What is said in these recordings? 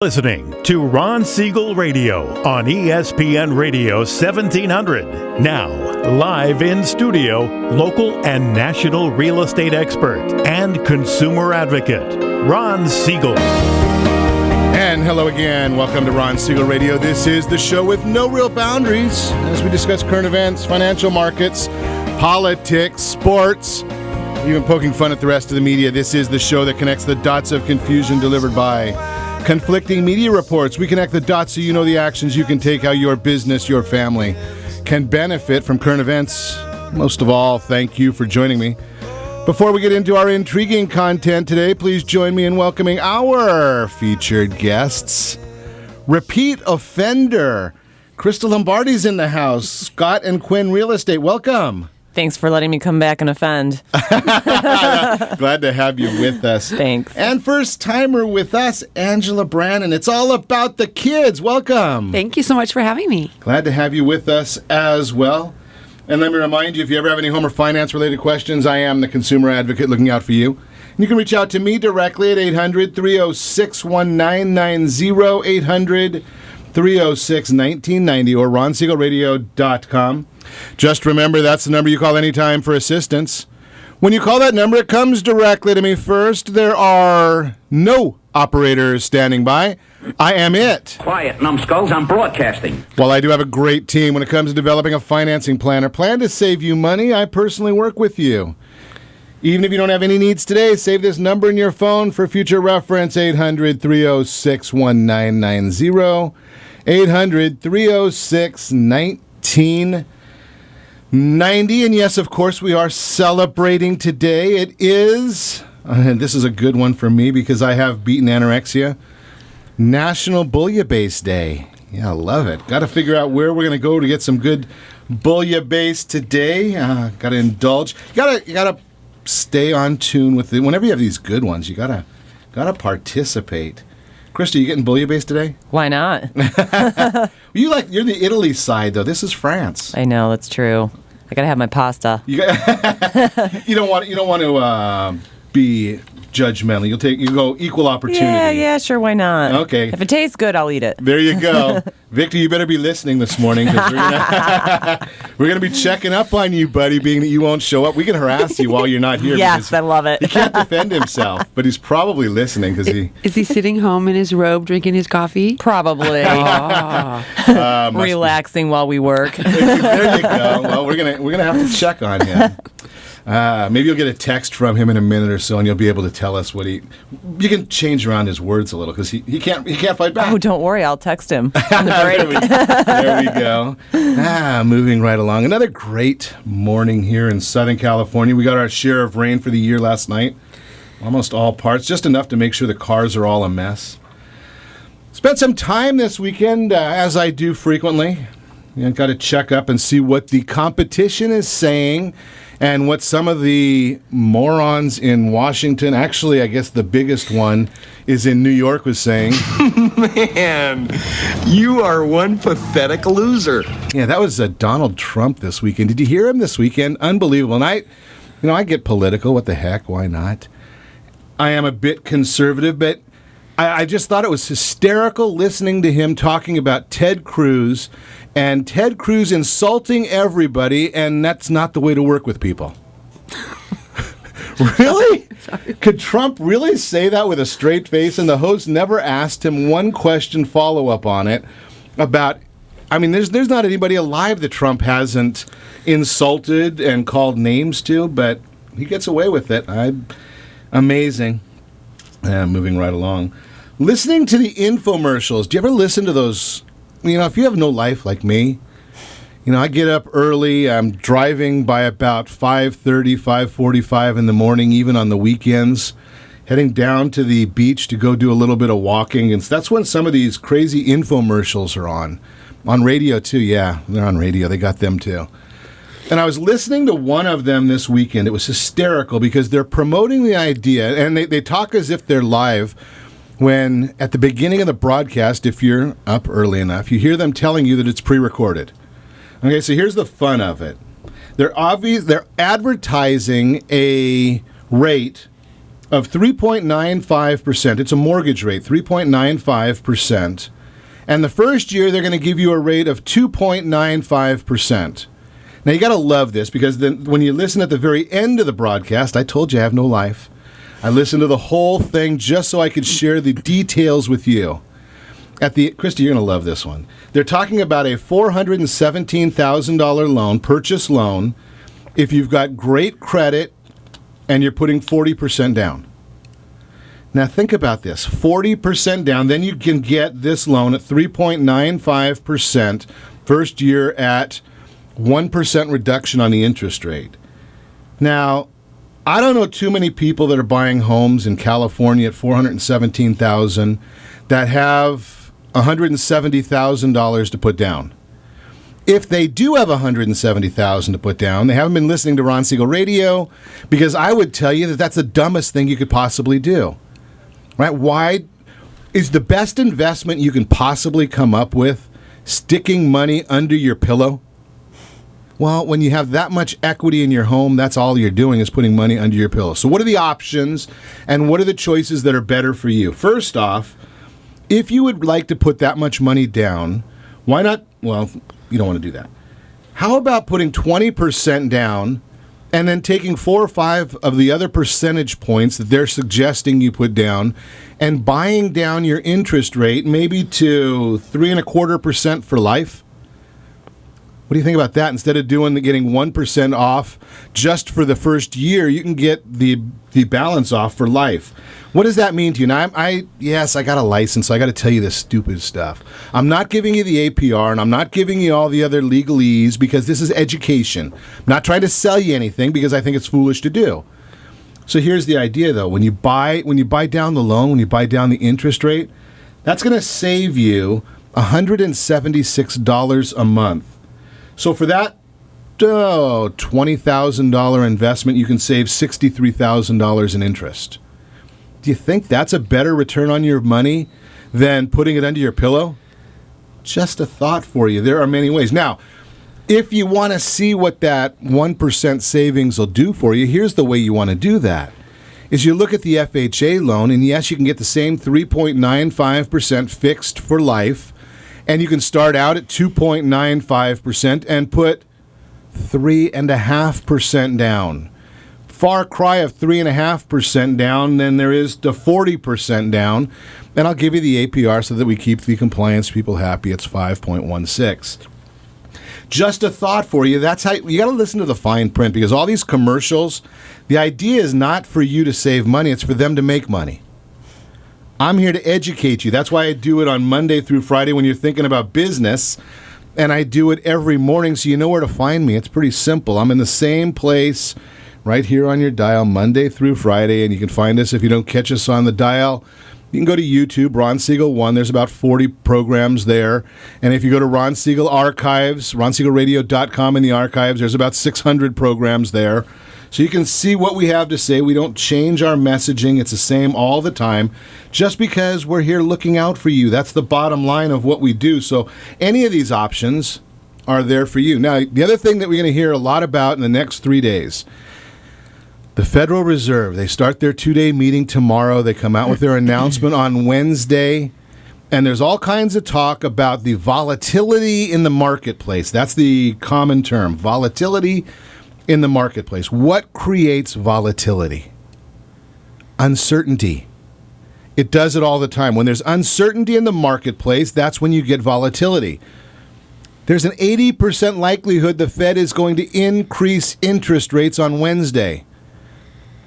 Listening to Ron Siegel Radio on ESPN Radio 1700. Now, live in studio, local and national real estate expert and consumer advocate, Ron Siegel. And hello again. Welcome to Ron Siegel Radio. This is the show with no real boundaries as we discuss current events, financial markets, politics, sports, even poking fun at the rest of the media. This is the show that connects the dots of confusion delivered by conflicting media reports. We connect the dots so you know the actions you can take, how your business, your family can benefit from current events. Most of all, thank you for joining me. Before we get into our intriguing content today, please join me in welcoming our featured guests. Repeat offender, Krista Lombardi's in the house. Scott and Quinn Real Estate, welcome. Thanks for letting me come back and offend. Glad to have you with us. Thanks. And first timer with us, Angela Brannon. It's all about the kids. Welcome. Thank you so much for having me. Glad to have you with us as well. And let me remind you, if you ever have any home or finance related questions, I am the consumer advocate looking out for you. And you can reach out to me directly at 800-306-1990, 800-306-1990, or ronsiegelradio.com. Just remember, that's the number you call anytime for assistance. When you call that number, it comes directly to me first. There are no operators standing by. I am it. Quiet, numbskulls, I'm broadcasting. While I do have a great team when it comes to developing a financing plan or plan to save you money, I personally work with you. Even if you don't have any needs today, save this number in your phone for future reference, 800-306-1990, 800-306-1990. And yes, of course, we are celebrating today. It is, and this is a good one for me because I have beaten anorexia, National Bouillabaisse Day. Yeah, I love it. Got to figure out where we're going to go to get some good bouillabaisse today. Got to indulge. You gotta stay on tune with it. Whenever you have these good ones, you gotta participate. Krista, you getting bouillabaisse today? Why not? You're the Italy side, though. This is France. I know, that's true. I gotta have my pasta. You don't want to be judgmental. You go equall opportunity. Yeah, sure, why not? Okay. If it tastes good, I'll eat it. There you go. Victor, you better be listening this morning because we're gonna be checking up on you, buddy, being that you won't show up. We can harass you while you're not here. Yes, I love it. He can't defend himself, but he's probably listening because he... Is he sitting home in his robe drinking his coffee? Probably. Relaxing while we work. There you go. Well, we're gonna have to check on him. Maybe you'll get a text from him in a minute or so, and you'll be able to tell us what you can change around his words a little because he can't fight back. Oh, don't worry, I'll text him on the break. There we go. Moving right along. Another great morning here in Southern California. We got our share of rain for the year last night. Almost all parts, just enough to make sure the cars are all a mess. Spent some time this weekend, as I do frequently. Got to check up and see what the competition is saying. And what some of the morons in Washington, actually, I guess the biggest one is in New York, was saying. Man, you are one pathetic loser. Yeah, that was Donald Trump this weekend. Did you hear him this weekend? Unbelievable. And I get political. What the heck? Why not? I am a bit conservative, but I just thought it was hysterical listening to him talking about Ted Cruz and Ted Cruz insulting everybody, and that's not the way to work with people. Really? Could Trump really say that with a straight face? And the host never asked him one question follow-up on it about, I mean, there's not anybody alive that Trump hasn't insulted and called names to, but he gets away with it. Amazing. Moving right along. Listening to the infomercials. Do you ever listen to those? If you have no life like me, I get up early. I'm driving by about 5:30, 5:45 in the morning, even on the weekends, heading down to the beach to go do a little bit of walking. And that's when some of these crazy infomercials are on. On radio, too. Yeah, they're on radio. They got them, too. And I was listening to one of them this weekend. It was hysterical because they're promoting the idea, and they talk as if they're live, when at the beginning of the broadcast, if you're up early enough, you hear them telling you that it's pre-recorded. Okay, so here's the fun of it. They're advertising a rate of 3.95%. It's a mortgage rate, 3.95%. And the first year, they're going to give you a rate of 2.95%. Now, you got to love this because then when you listen at the very end of the broadcast, I told you I have no life. I listened to the whole thing just so I could share the details with you. Krista, you're going to love this one. They're talking about a $417,000 loan, purchase loan, if you've got great credit and you're putting 40% down. Now, think about this. 40% down, then you can get this loan at 3.95%, first year at 1% reduction on the interest rate. Now, I don't know too many people that are buying homes in California at $417,000 that have $170,000 to put down. If they do have $170,000 to put down, they haven't been listening to Ron Siegel Radio, because I would tell you that that's the dumbest thing you could possibly do. Right? Why is the best investment you can possibly come up with sticking money under your pillow? Well, when you have that much equity in your home, that's all you're doing is putting money under your pillow. So what are the options and what are the choices that are better for you? First off, if you would like to put that much money down, why not? Well, you don't want to do that. How about putting 20% down and then taking 4 or 5 of the other percentage points that they're suggesting you put down and buying down your interest rate maybe to 3.25% for life? What do you think about that? Instead of getting 1% off just for the first year, you can get the balance off for life. What does that mean to you? Now, yes, I got a license, so I got to tell you this stupid stuff. I'm not giving you the APR, and I'm not giving you all the other legalese because this is education. I'm not trying to sell you anything because I think it's foolish to do. So here's the idea, though. When you buy down the loan, when you buy down the interest rate, that's going to save you $176 a month. So for that $20,000 investment, you can save $63,000 in interest. Do you think that's a better return on your money than putting it under your pillow? Just a thought for you. There are many ways. Now, if you want to see what that 1% savings will do for you, here's the way you want to do that. Is you look at the FHA loan, and yes, you can get the same 3.95% fixed for life, and you can start out at 2.95% and put 3.5% down. Far cry of 3.5% down than there is to 40% down. And I'll give you the APR so that we keep the compliance people happy. It's 5.16. Just a thought for you. That's how you got to listen to the fine print, because all these commercials, the idea is not for you to save money. It's for them to make money. I'm here to educate you. That's why I do it on Monday through Friday when you're thinking about business, and I do it every morning so you know where to find me. It's pretty simple. I'm in the same place right here on your dial Monday through Friday, and you can find us if you don't catch us on the dial. You can go to YouTube, Ron Siegel 1. There's about 40 programs there. And if you go to Ron Siegel Archives, ronsiegelradio.com in the archives, there's about 600 programs there. So you can see what we have to say. We don't change our messaging. It's the same all the time, just because we're here looking out for you. That's the bottom line of what we do. So any of these options are there for you. Now, the other thing that we're going to hear a lot about in the next 3 days, the Federal Reserve. They start their 2-day meeting tomorrow. They come out with their announcement on Wednesday. And there's all kinds of talk about the volatility in the marketplace. That's the common term, volatility in the marketplace. What creates volatility? Uncertainty. It does it all the time. When there's uncertainty in the marketplace, that's when you get volatility. There's an 80% likelihood the Fed is going to increase interest rates on Wednesday.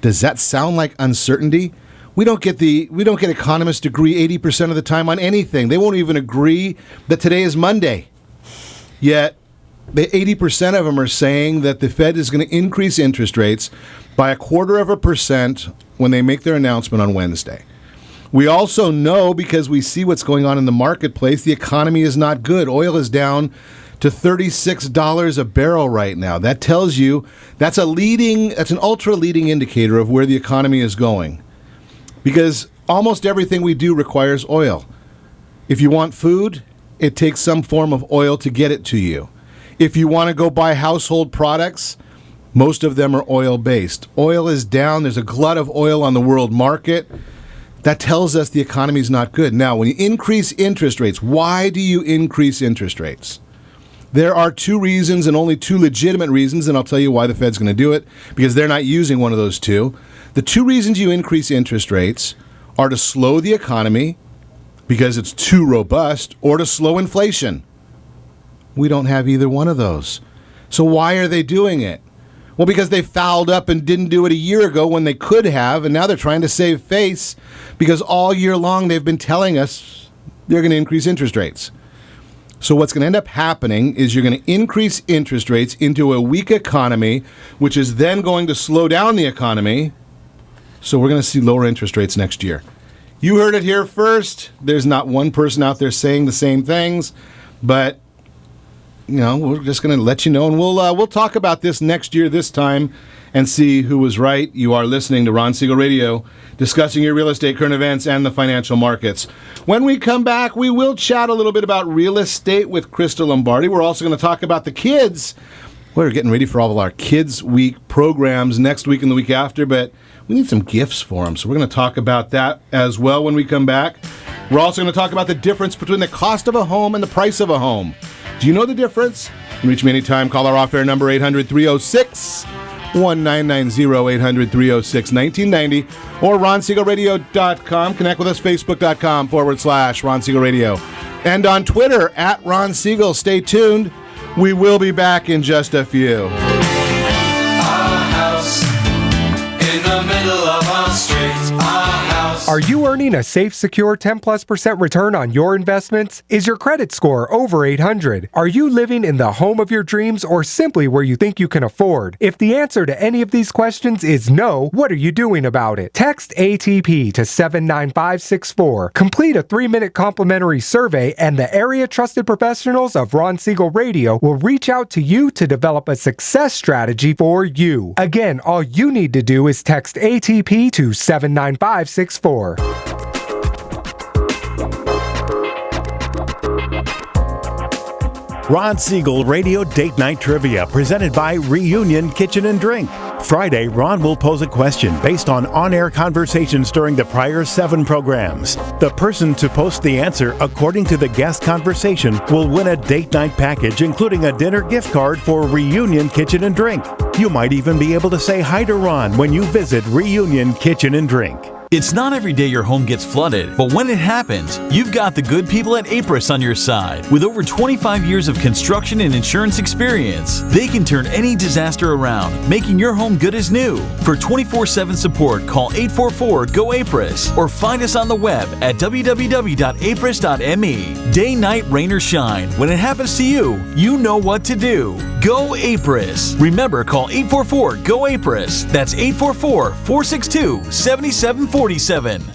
Does that sound like uncertainty? We don't get economists to agree 80% of the time on anything. They won't even agree that today is Monday. Yet, the 80% of them are saying that the Fed is going to increase interest rates by 0.25% when they make their announcement on Wednesday. We also know, because we see what's going on in the marketplace, the economy is not good. Oil is down to $36 a barrel right now. That tells you that's an ultra leading indicator of where the economy is going. Because almost everything we do requires oil. If you want food, it takes some form of oil to get it to you. If you want to go buy household products, Most of them are oil-based. Oil is down. There's a glut of oil on the world market. That tells us the economy is not good. Now, when you increase interest rates, why do you increase interest rates? There are two reasons, and only two legitimate reasons, and I'll tell you why the Fed's going to do it, because they're not using one of those two. The two reasons you increase interest rates are to slow the economy, because it's too robust, or to slow inflation. We don't have either one of those. So why are they doing it? Well, because they fouled up and didn't do it a year ago when they could have, and now they're trying to save face because all year long they've been telling us they're going to increase interest rates. So what's going to end up happening is you're going to increase interest rates into a weak economy, which is then going to slow down the economy. So we're going to see lower interest rates next year. You heard it here first. There's not one person out there saying the same things, but we're just going to let you know, and we'll talk about this next year this time and see who was right. You are listening to Ron Siegel Radio, discussing your real estate, current events, and the financial markets. When we come back, we will chat a little bit about real estate with Krista Lombardi. We're also going to talk about the kids. We're getting ready for all of our Kids Week programs next week and the week after, but we need some gifts for them. So we're going to talk about that as well when we come back. We're also going to talk about the difference between the cost of a home and the price of a home. Do you know the difference? You can reach me anytime. Call our off-air number, 800-306-1990, 800-306-1990, or RonSiegelRadio.com. Connect with us, Facebook.com/Ron Siegel Radio. And on Twitter, @Ron Siegel. Stay tuned. We will be back in just a few. Our house in the middle of our streets. Our house. Are you earning a safe, secure 10+% return on your investments? Is your credit score over 800? Are you living in the home of your dreams or simply where you think you can afford? If the answer to any of these questions is no, what are you doing about it? Text ATP to 79564. Complete a 3-minute complimentary survey, and the area trusted professionals of Ron Siegel Radio will reach out to you to develop a success strategy for you. Again, all you need to do is text ATP to 79564. Ron Siegel Radio Date Night Trivia, presented by Reunion Kitchen and Drink. Friday, Ron will pose a question based on-air conversations during the prior 7 programs. The person to post the answer according to the guest conversation will win a date night package, including a dinner gift card for Reunion Kitchen and Drink. You might even be able to say hi to Ron when you visit Reunion Kitchen and Drink. It's not every day your home gets flooded, but when it happens, you've got the good people at Apris on your side. With over 25 years of construction and insurance experience, they can turn any disaster around, making your home good as new. For 24/7 support, call 844-GO-APRIS or find us on the web at www.apris.me. Day, night, rain, or shine, when it happens to you, you know what to do. Go Apris. Remember, call 844-GO-APRIS. That's 844-462-7747.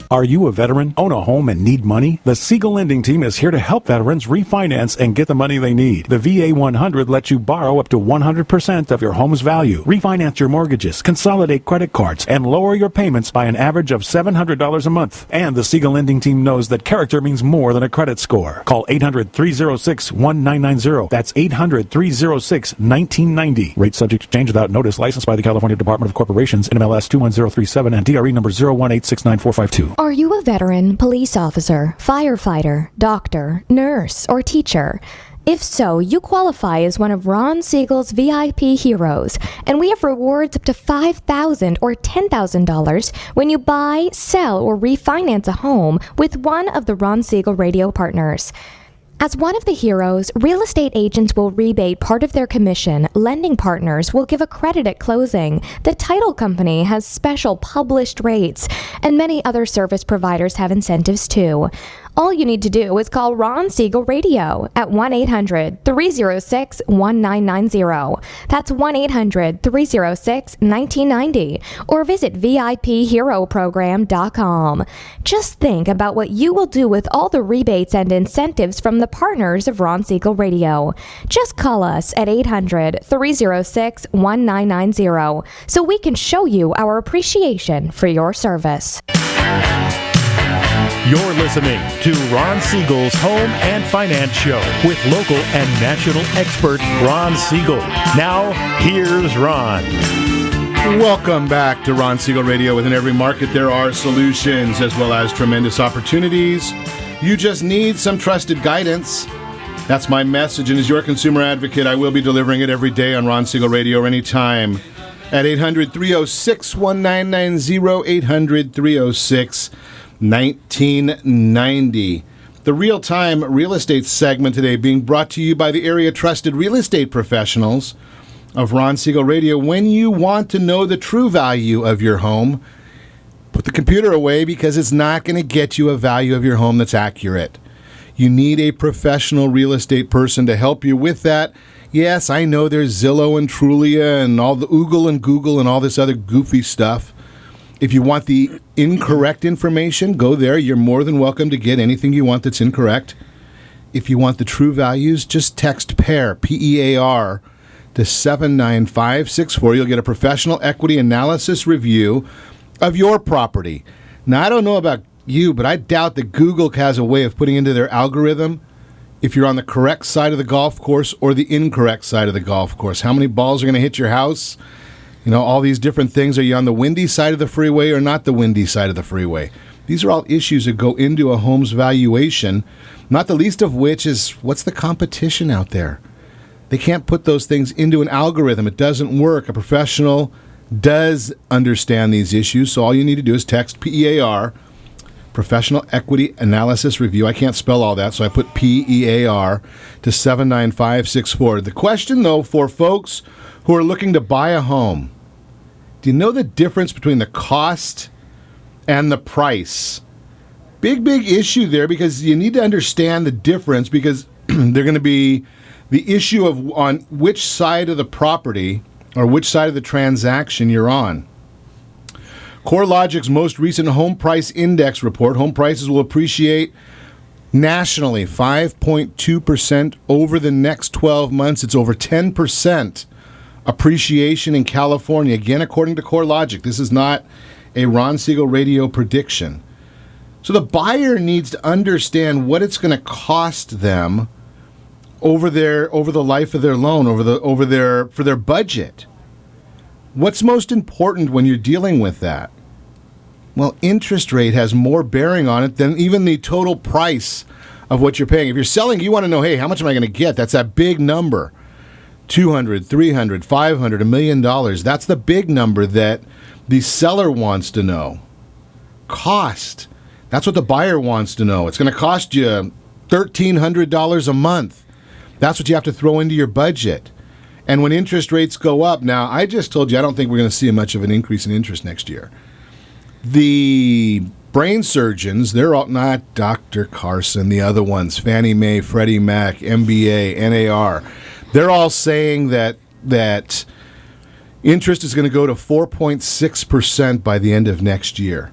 Are you a veteran, own a home, and need money? The Siegel Lending Team is here to help veterans refinance and get the money they need. The VA 100 lets you borrow up to 100% of your home's value, refinance your mortgages, consolidate credit cards, and lower your payments by an average of $700 a month. And the Siegel Lending Team knows that character means more than a credit score. Call 800-306-1990. That's 800-306-1990. Rate subject to change without notice. Licensed by the California Department of Corporations, NMLS 21037, and DRE number 01869. 9452. Are you a veteran, police officer, firefighter, doctor, nurse, or teacher? If so, you qualify as one of Ron Siegel's VIP heroes, and we have rewards up to $5,000 or $10,000 when you buy, sell, or refinance a home with one of the Ron Siegel Radio partners. As one of the heroes, real estate agents will rebate part of their commission, lending partners will give a credit at closing, the title company has special published rates, and many other service providers have incentives too. All you need to do is call Ron Siegel Radio at 1-800-306-1990. That's 1-800-306-1990. Or visit VIPHeroProgram.com. Just think about what you will do with all the rebates and incentives from the partners of Ron Siegel Radio. Just call us at 800-306-1990 so we can show you our appreciation for your service. You're listening to Ron Siegel's Home and Finance Show with local and national expert Ron Siegel. Now, here's Ron. Welcome back to Ron Siegel Radio. Within every market, there are solutions as well as tremendous opportunities. You just need some trusted guidance. That's my message, and as your consumer advocate, I will be delivering it every day on Ron Siegel Radio or anytime at 800-306-1990, 800-306-1990. The real-time real estate segment today being brought to you by the area trusted real estate professionals of Ron Siegel Radio. When you want to know the true value of your home, put the computer away because it's not going to get you a value of your home that's accurate. You need a professional real estate person to help you with that. Yes, I know there's Zillow and Trulia and all the Oogle and Google and all this other goofy stuff. If you want the incorrect information, go there. You're more than welcome to get anything you want that's incorrect. If you want the true values, just text PAIR, P-E-A-R, to 79564. You'll get a professional equity analysis review of your property. Now, I don't know about you, but I doubt that Google has a way of putting into their algorithm if you're on the correct side of the golf course or the incorrect side of the golf course. How many balls are going to hit your house? You know, all these different things. Are you on the windy side of the freeway or not the windy side of the freeway? These are all issues that go into a home's valuation, not the least of which is what's the competition out there? They can't put those things into an algorithm. It doesn't work. A professional does understand these issues, so all you need to do is text PEAR, Professional Equity Analysis Review. I can't spell all that, so I put PEAR to 79564. The question, though, for folks who are looking to buy a home, do you know the difference between the cost and the price? Big issue there, because you need to understand the difference, because they're going to be the issue of on which side of the property or which side of the transaction you're on. CoreLogic's most recent home price index report, home prices will appreciate nationally 5.2% over the next 12 months. It's over 10% appreciation in California. Again, according to CoreLogic, this is not a Ron Siegel Radio prediction. So the buyer needs to understand what it's going to cost them over the life of their loan, for their budget. What's most important when you're dealing with that? Well, interest rate has more bearing on it than even the total price of what you're paying. If you're selling, you want to know, hey, how much am I going to get? That's that big number. $200, $300, $500, $1 million. That's the big number that the seller wants to know. Cost. That's what the buyer wants to know. It's going to cost you $1,300 a month. That's what you have to throw into your budget. And when interest rates go up, now, I just told you I don't think we're going to see much of an increase in interest next year. The brain surgeons, they're all not Dr. Carson, the other ones, Fannie Mae, Freddie Mac, MBA, NAR. They're all saying that interest is going to go to 4.6% by the end of next year.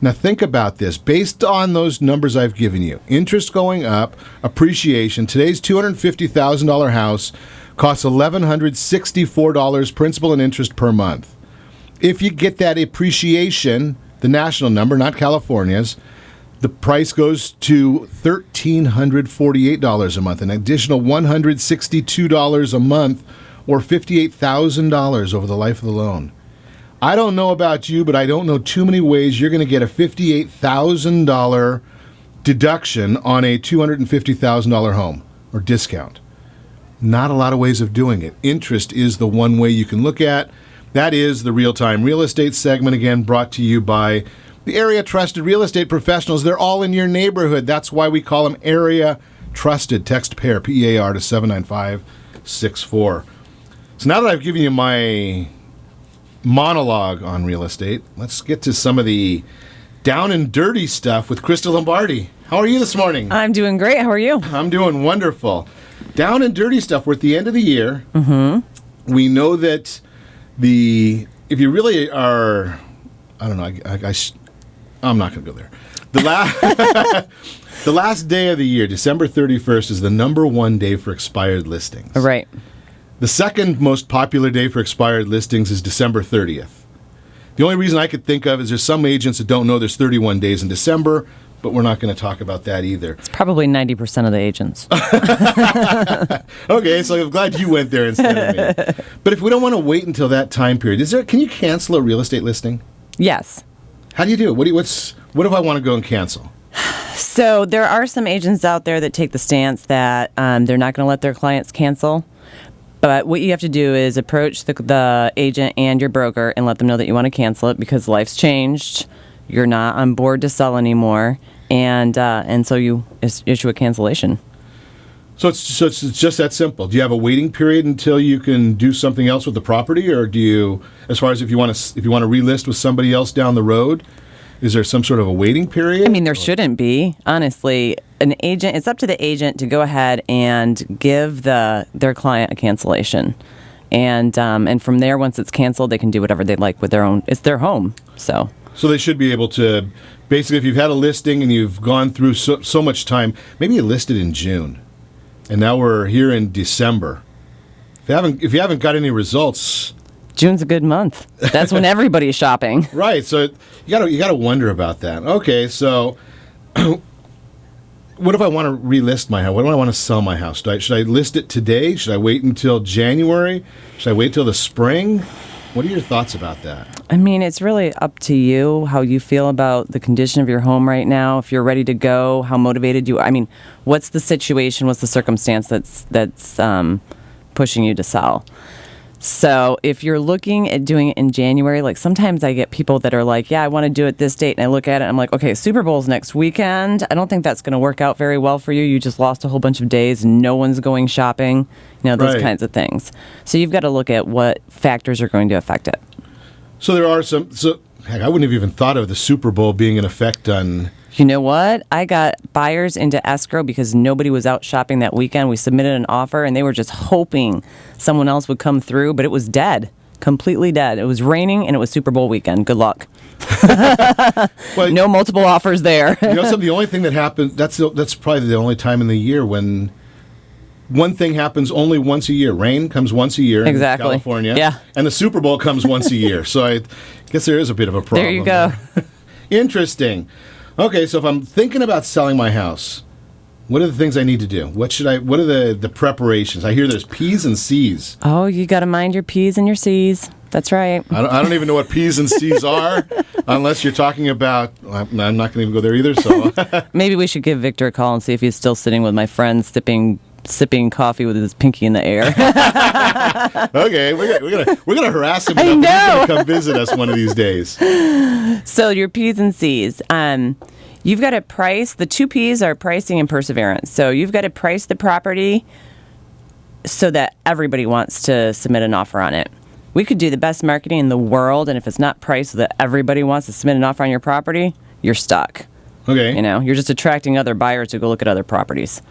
Now think about this. Based on those numbers I've given you, interest going up, appreciation, today's $250,000 house costs $1,164 principal and interest per month. If you get that appreciation, the national number, not California's, the price goes to $1,348 a month, an additional $162 a month, or $58,000 over the life of the loan. I don't know about you, but I don't know too many ways you're going to get a $58,000 deduction on a $250,000 home, or discount. Not a lot of ways of doing it. Interest is the one way you can look at. That is the real-time real estate segment, again, brought to you by the area trusted real estate professionals. They're all in your neighborhood. That's why we call them area trusted. Text PAIR, P-E-A-R, to 79564. So now that I've given you my monologue on real estate, let's get to some of the down and dirty stuff with Krista Lombardi. How are you this morning? I'm doing great. How are you? I'm doing wonderful. Down and dirty stuff. We're at the end of the year. Mm-hmm. We know that if you really are, I don't know, I'm not going to go there. The last day of the year, December 31st, is the number one day for expired listings. Right. The second most popular day for expired listings is December 30th. The only reason I could think of is there's some agents that don't know there's 31 days in December. but we're not going to talk about that either. It's probably 90% of the agents. Okay, so I'm glad you went there instead of me. But if we don't want to wait until that time period, can you cancel a real estate listing? Yes. How do you do it? What if I want to go and cancel? So there are some agents out there that take the stance that they're not going to let their clients cancel. But what you have to do is approach the agent and your broker and let them know that you want to cancel it because life's changed. You're not on board to sell anymore, and so you issue a cancellation. So it's just that simple. Do you have a waiting period until you can do something else with the property, or do you, as far as if you want to relist with somebody else down the road, is there some sort of a waiting period? I mean, there shouldn't be. Honestly, it's up to the agent to go ahead and give their client a cancellation. And from there, once it's canceled, they can do whatever they like with their own. It's their home, so. So they should be able to, basically, if you've had a listing and you've gone through so much time, maybe you listed in June, and now we're here in December. If you haven't got any results, June's a good month. That's when everybody's shopping. Right. So you gotta wonder about that. Okay. So what if I want to relist my house? What do I want to sell my house? Should I list it today? Should I wait until January? Should I wait till the spring? What are your thoughts about that? I mean, it's really up to you how you feel about the condition of your home right now. If you're ready to go, how motivated you. I mean, what's the situation? What's the circumstance that's pushing you to sell? So if you're looking at doing it in January, like sometimes I get people that are like, yeah, I want to do it this date. And I look at it and I'm like, okay, Super Bowl's next weekend. I don't think that's going to work out very well for you. You just lost a whole bunch of days and no one's going shopping, those kinds of things. So you've got to look at what factors are going to affect it. So there are I wouldn't have even thought of the Super Bowl being an effect on... You know what? I got buyers into escrow because nobody was out shopping that weekend. We submitted an offer, and they were just hoping someone else would come through, but it was dead, completely dead. It was raining, and it was Super Bowl weekend. Good luck. Well, no multiple offers there. The only thing that happens, that's probably the only time in the year when one thing happens only once a year. Rain comes once a year in California. Yeah. And the Super Bowl comes once a year. So I guess there is a bit of a problem. There you go. Interesting. Okay, so if I'm thinking about selling my house, what are the things I need to do? What are the preparations? I hear there's P's and C's. Oh, you got to mind your P's and your C's. That's right. I don't even know what P's and C's are, unless you're talking about... I'm not going to even go there either, so... Maybe we should give Victor a call and see if he's still sitting with my friend sipping coffee with his pinky in the air. Okay, we're gonna harass him enough that he's gonna come visit us one of these days. So your P's and C's. You've got to price. The two P's are pricing and perseverance. So you've got to price the property so that everybody wants to submit an offer on it. We could do the best marketing in the world, and if it's not priced so that everybody wants to submit an offer on your property, you're stuck. Okay. You're just attracting other buyers to go look at other properties.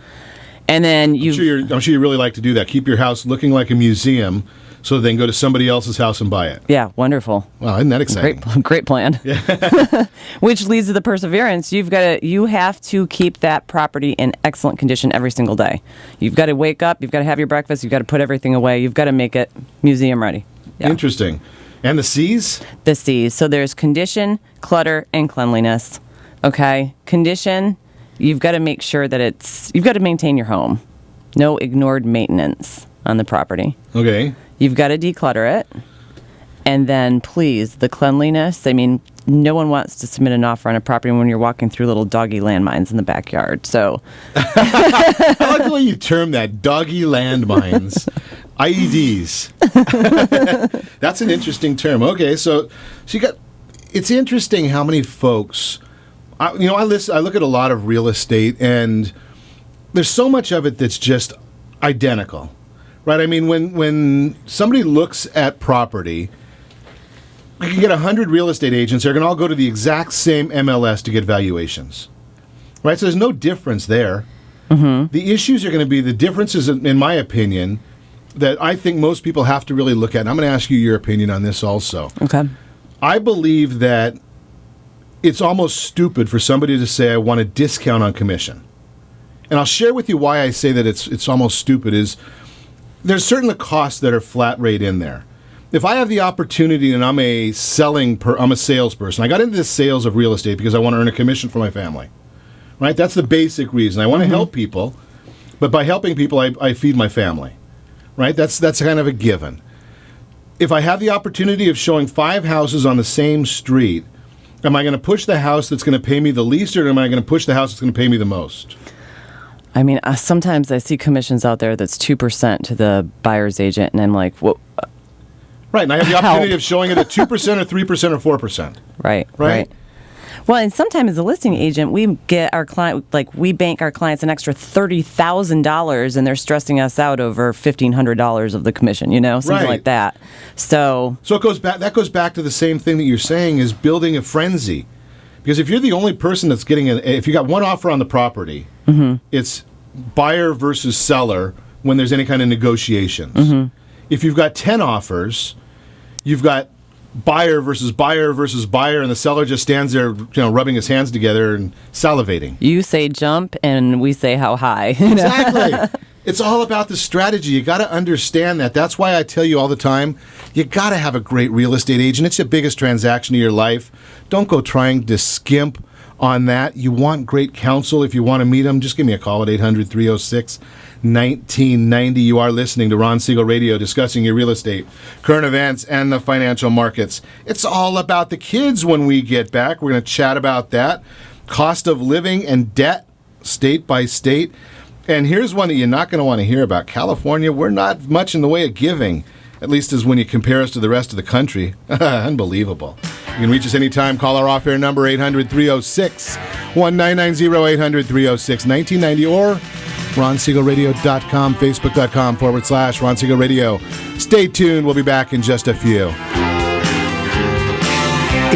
And then I'm sure you really like to do that. Keep your house looking like a museum so they can go to somebody else's house and buy it. Yeah, wonderful. Wow, isn't that exciting? Great plan. Yeah. Which leads to the perseverance. You have to keep that property in excellent condition every single day. You've got to wake up, you've got to have your breakfast, you've got to put everything away, you've got to make it museum ready. Yeah. Interesting. And the C's? The C's. So there's condition, clutter, and cleanliness. Okay? Condition, you've got to make sure that you've got to maintain your home. No ignored maintenance on the property. Okay. You've got to declutter it. And then, please, the cleanliness. I mean, no one wants to submit an offer on a property when you're walking through little doggy landmines in the backyard. So, I like the way you term that, doggy landmines. IEDs. That's an interesting term. Okay, so it's interesting how many folks... I look at a lot of real estate, and there's so much of it that's just identical, right? I mean, when somebody looks at property, you can get 100 real estate agents. They're going to all go to the exact same MLS to get valuations, right? So there's no difference there. Mm-hmm. The issues are going to be the differences, in my opinion, that I think most people have to really look at. And I'm going to ask you your opinion on this also. Okay. I believe that it's almost stupid for somebody to say, I want a discount on commission. And I'll share with you why I say that it's almost stupid is there's certain costs that are flat rate in there. If I have the opportunity and I'm a salesperson, I got into this sales of real estate because I want to earn a commission for my family. right? That's the basic reason. I want to help people, but by helping people, I feed my family, right? That's kind of a given. If I have the opportunity of showing 5 houses on the same street, am I going to push the house that's going to pay me the least, or am I going to push the house that's going to pay me the most? I mean, sometimes I see commissions out there that's 2% to the buyer's agent, and I'm like, what? Right, and I have the opportunity of showing it at 2% or 3% or 4%. Right. Well, and sometimes as a listing agent, we get our client, like we bank our clients an extra $30,000, and they're stressing us out over $1,500 of the commission, something like that. So it goes back. That goes back to the same thing that you're saying is building a frenzy, because if you're the only person that's getting if you got one offer on the property, it's buyer versus seller when there's any kind of negotiations. If you've got 10 offers, you've got buyer versus buyer versus buyer, and the seller just stands there, rubbing his hands together and salivating. You say jump, and we say how high. Exactly. It's all about the strategy. You got to understand that. That's why I tell you all the time, you got to have a great real estate agent. It's your biggest transaction of your life. Don't go trying to skimp on that. You want great counsel. If you want to meet them, just give me a call at 800-306-1990. You are listening to Ron Siegel Radio, discussing your real estate, current events, and the financial markets. It's all about the kids when we get back. We're going to chat about that. Cost of living and debt, state by state. And here's one that you're not going to want to hear about. California, we're not much in the way of giving, at least as when you compare us to the rest of the country. Unbelievable. You can reach us anytime. Call our off-air number, 800-306-1990, 800-306-1990, or RonSiegelRadio.com, Facebook.com/Ron Siegel Radio. Stay tuned. We'll be back in just a few.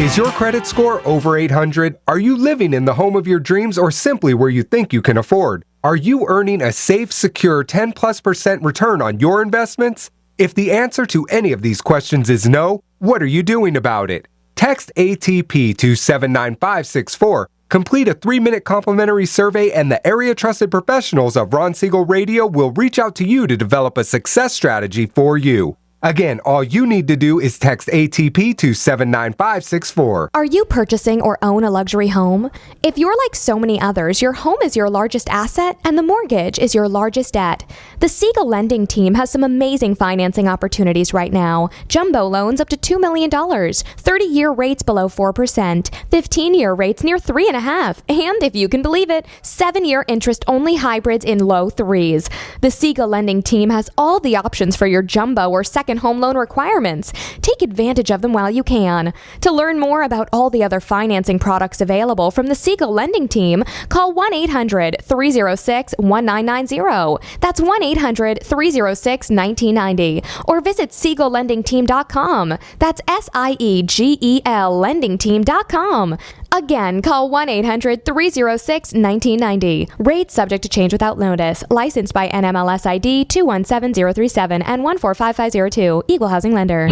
Is your credit score over 800? Are you living in the home of your dreams, or simply where you think you can afford? Are you earning a safe, secure 10+% return on your investments? If the answer to any of these questions is no, what are you doing about it? Text ATP to 79564. Complete a 3-minute complimentary survey, and the area trusted professionals of Ron Siegel Radio will reach out to you to develop a success strategy for you. Again, all you need to do is text ATP to 79564. Are you purchasing or own a luxury home? If you're like so many others, your home is your largest asset and the mortgage is your largest debt. The Siegel lending team has some amazing financing opportunities right now. Jumbo loans up to $2 million, 30-year rates below 4%, 15-year rates near 3.5%, and if you can believe it, 7-year interest-only hybrids in low 3s. The Siegel lending team has all the options for your jumbo or second home loan requirements. Take advantage of them while you can. To learn more about all the other financing products available from the Siegel lending team, call 1-800-306-1990. That's 1-800-306-1990. Or visit SiegelLendingTeam.com. That's SIEGEL LendingTeam.com. Again, call 1-800-306-1990. Rates subject to change without notice. Licensed by NMLS ID 217037 and 145502. Equal housing lender.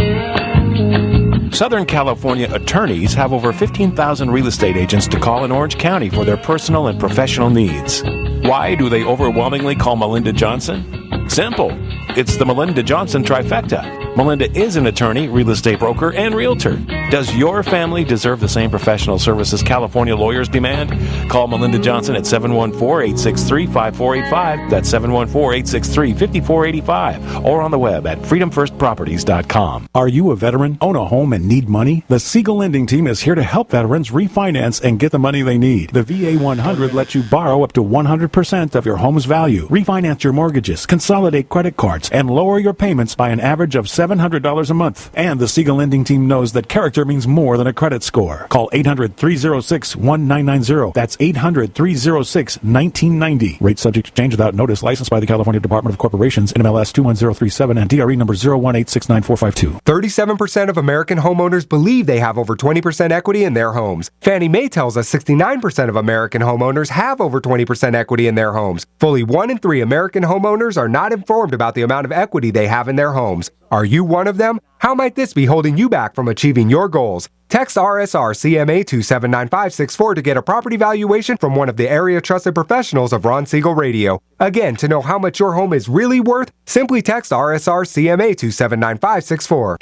Southern California attorneys have over 15,000 real estate agents to call in Orange County for their personal and professional needs. Why do they overwhelmingly call Melinda Johnson? Simple. It's the Melinda Johnson trifecta. Melinda is an attorney, real estate broker, and realtor. Does your family deserve the same professional services California lawyers demand? Call Melinda Johnson at 714-863-5485. That's 714-863-5485. Or on the web at freedomfirstproperties.com. Are you a veteran, own a home, and need money? The Siegel Lending Team is here to help veterans refinance and get the money they need. The VA 100 lets you borrow up to 100% of your home's value, refinance your mortgages, consolidate credit cards, and lower your payments by an average of $700 a month. And the Siegel Lending Team knows that character means more than a credit score. Call 800-306-1990. That's 800-306-1990. Rate subject to change without notice. Licensed by the California Department of Corporations, NMLS 21037, and DRE number 018694452. 37% of American homeowners believe they have over 20% equity in their homes. Fannie Mae tells us 69% of American homeowners have over 20% equity in their homes. Fully 1 in 3 American homeowners are not informed about the amount of equity they have in their homes. Are you one of them? How might this be holding you back from achieving your goals? Text RSR-CMA to 79564 to get a property valuation from one of the area trusted professionals of Ron Siegel Radio. Again, to know how much your home is really worth, simply text RSR-CMA to 79564.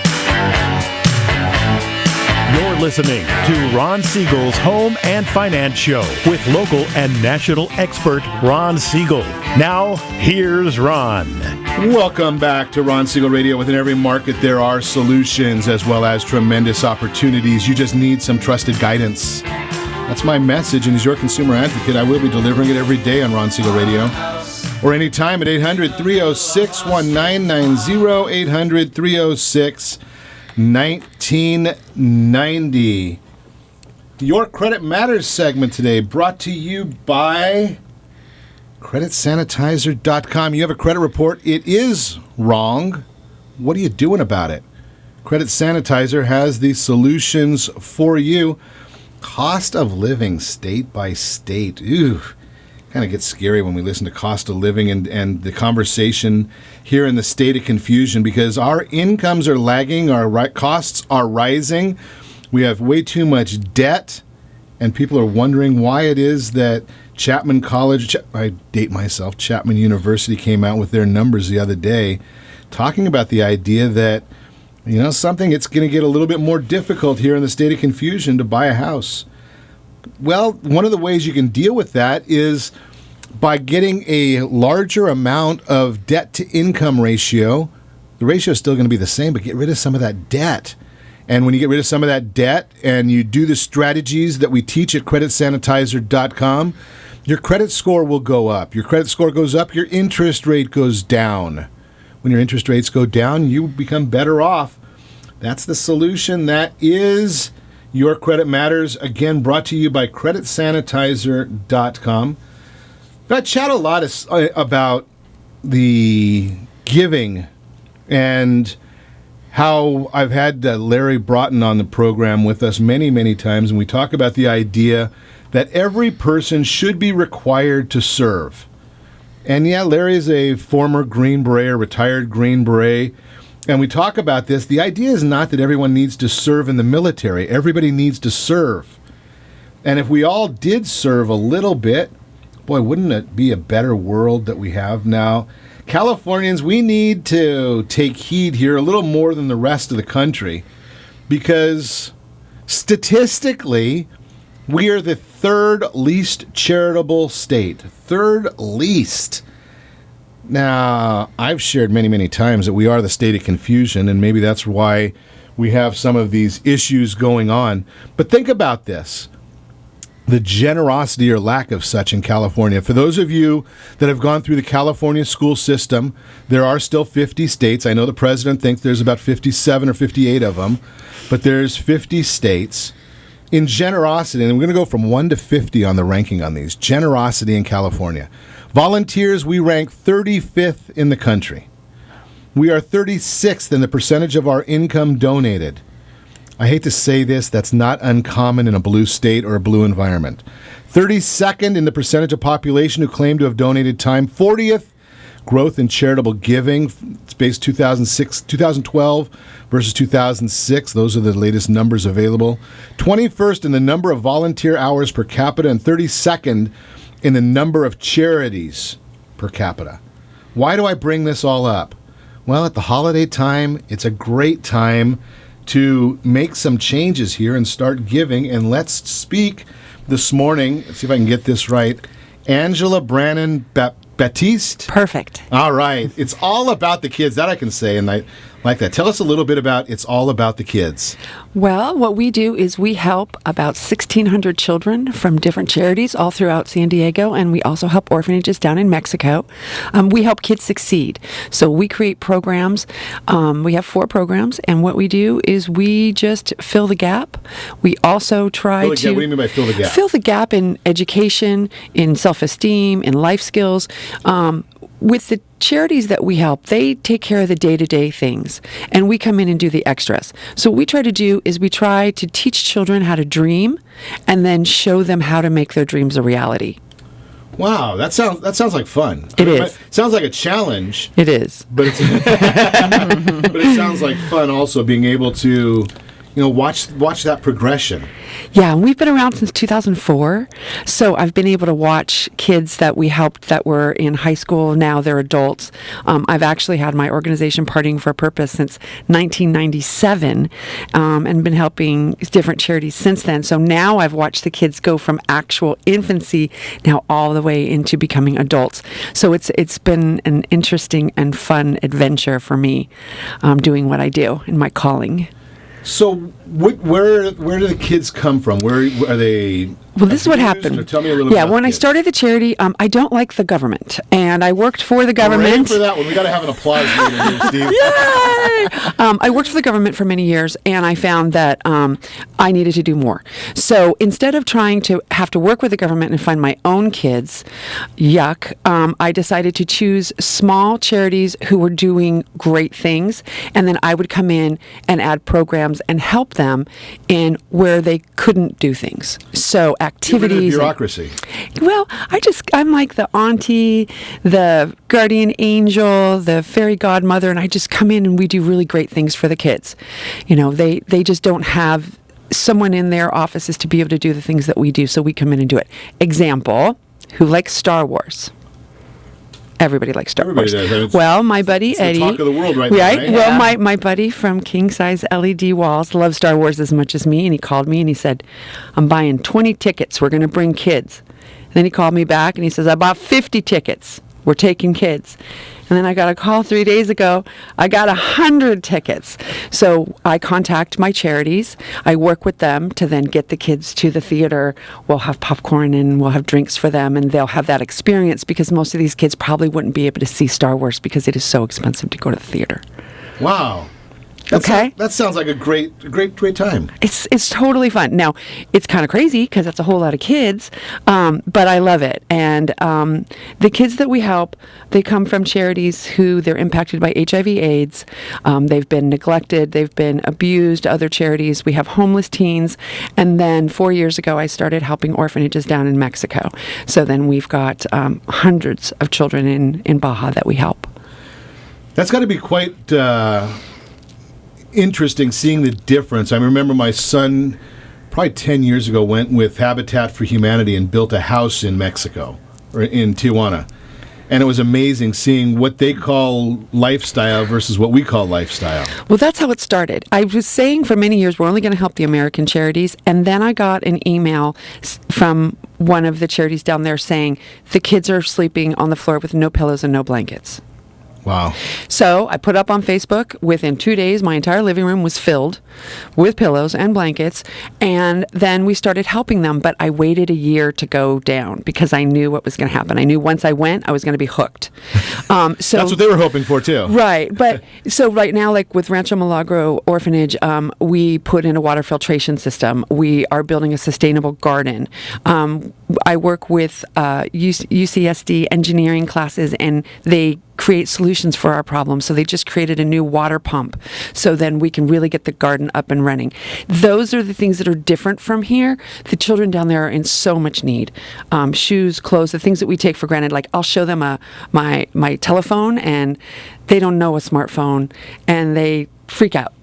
You're listening to Ron Siegel's Home and Finance Show with local and national expert Ron Siegel. Now, here's Ron. Welcome back to Ron Siegel Radio. Within every market, there are solutions as well as tremendous opportunities. You just need some trusted guidance. That's my message, and as your consumer advocate, I will be delivering it every day on Ron Siegel Radio. Or anytime at 800-306-1990, 800-306-1990. Your Credit Matters segment today brought to you by CreditSanitizer.com. You have a credit report. It is wrong. What are you doing about it? Credit Sanitizer has the solutions for you. Cost of living state by state. Ooh, kind of gets scary when we listen to cost of living and the conversation here in the state of confusion because our incomes are lagging, our costs are rising. We have way too much debt, and people are wondering why it is that Chapman College, I date myself, Chapman University came out with their numbers the other day talking about the idea that something, it's going to get a little bit more difficult here in the state of confusion to buy a house. Well, one of the ways you can deal with that is by getting a larger amount of debt to income ratio. The ratio is still going to be the same, but get rid of some of that debt. And when you get rid of some of that debt and you do the strategies that we teach at CreditSanitizer.com, your credit score will go up. Your credit score goes up, your interest rate goes down. When your interest rates go down, you become better off. That's the solution. That is Your Credit Matters. Again, brought to you by CreditSanitizer.com. I chat a lot about the giving and how I've had Larry Broughton on the program with us many, many times, and we talk about the idea that every person should be required to serve. And yeah, Larry is a former Green Beret, a retired Green Beret, and we talk about this. The idea is not that everyone needs to serve in the military. Everybody needs to serve. And if we all did serve a little bit, boy, wouldn't it be a better world that we have now? Californians, we need to take heed here a little more than the rest of the country because statistically, we are the third least charitable state. Third least. Now, I've shared many, many times that we are the state of confusion, and maybe that's why we have some of these issues going on. But think about this. The generosity or lack of such in California. For those of you that have gone through the California school system, there are still 50 states. I know the president thinks there's about 57 or 58 of them, but there's 50 states. In generosity, and we're going to go from 1 to 50 on the ranking on these. Generosity in California. Volunteers, we rank 35th in the country. We are 36th in the percentage of our income donated. I hate to say this, that's not uncommon in a blue state or a blue environment. 32nd in the percentage of population who claim to have donated time. 40th, growth in charitable giving. It's based 2012 versus 2006. Those are the latest numbers available. 21st in the number of volunteer hours per capita, and 32nd in the number of charities per capita. Why do I bring this all up? Well, at the holiday time, it's a great time to make some changes here and start giving. And let's speak this morning. Let's see if I can get this right. Angela Brannon-Baptiste. Perfect. All right. It's all about the kids. That I can say, and I like that. Tell us a little bit about It's All About the Kids. Well, what we do is we help about 1,600 children from different charities all throughout San Diego, and we also help orphanages down in Mexico. We help kids succeed. So we create programs. We have 4 programs, and what we do is we just fill the gap. We also try to... What do you mean by fill the gap? Fill the gap in education, in self-esteem, in life skills. With the charities that we help, they take care of the day-to-day things, and we come in and do the extras. So what we try to do is we try to teach children how to dream and then show them how to make their dreams a reality. Wow, that sounds like fun. It is. It sounds like a challenge. It is. But it's but it sounds like fun also, being able to watch that progression. Yeah, and we've been around since 2004, so I've been able to watch kids that we helped that were in high school. Now they're adults. I've actually had my organization Partying for a Purpose since 1997, and been helping different charities since then. So now I've watched the kids go from actual infancy now all the way into becoming adults. So it's been an interesting and fun adventure for me, doing what I do in my calling. So, where do the kids come from? Where are they? Well, this is what happened. Or tell me a little bit. Yeah, about when I kids. started the charity, I don't like the government, and I worked for the government. Hooray for that one. We got to have an applause meter here, Steve. Yay! I worked for the government for many years, and I found that I needed to do more. So instead of trying to have to work with the government and find my own kids, I decided to choose small charities who were doing great things, and then I would come in and add programs and help them in where they couldn't do things. So activities. Bureaucracy. Well, I'm like the auntie, the guardian angel, the fairy godmother, and I just come in and we do really great things for the kids. They just don't have someone in their offices to be able to do the things that we do, so we come in and do it. Example, who likes Star Wars? Everybody likes Star Wars. Does. Well, my buddy Eddie. It's the talk of the world right now, right? Well, my buddy from King Size LED Walls loves Star Wars as much as me, and he called me and he said, "I'm buying 20 tickets. We're going to bring kids." And then he called me back and he says, "I bought 50 tickets. We're taking kids." And then I got a call 3 days ago. I got 100 tickets. So I contact my charities. I work with them to then get the kids to the theater. We'll have popcorn and we'll have drinks for them, and they'll have that experience because most of these kids probably wouldn't be able to see Star Wars because it is so expensive to go to the theater. Wow. That sounds like a great time. It's totally fun. Now, it's kind of crazy because that's a whole lot of kids, but I love it. And the kids that we help, they come from charities who they're impacted by HIV/AIDS. They've been neglected. They've been abused. Other charities. We have homeless teens. And then 4 years ago, I started helping orphanages down in Mexico. So then we've got hundreds of children in Baja that we help. That's got to be quite interesting seeing the difference. I remember my son, probably 10 years ago, went with Habitat for Humanity and built a house in Mexico, or in Tijuana. And it was amazing seeing what they call lifestyle versus what we call lifestyle. Well, that's how it started. I was saying for many years, we're only going to help the American charities. And then I got an email from one of the charities down there saying the kids are sleeping on the floor with no pillows and no blankets. Wow. So I put up on Facebook. Within 2 days, my entire living room was filled with pillows and blankets. And then we started helping them. But I waited a year to go down because I knew what was going to happen. I knew once I went, I was going to be hooked. So that's what they were hoping for, too. Right. But so right now, like with Rancho Milagro Orphanage, we put in a water filtration system. We are building a sustainable garden. I work with UCSD engineering classes, and they create solutions for our problems. So they just created a new water pump so then we can really get the garden up and running. Those are the things that are different from here. The children down there are in so much need. Shoes, clothes, the things that we take for granted. Like I'll show them my telephone and they don't know a smartphone and they freak out.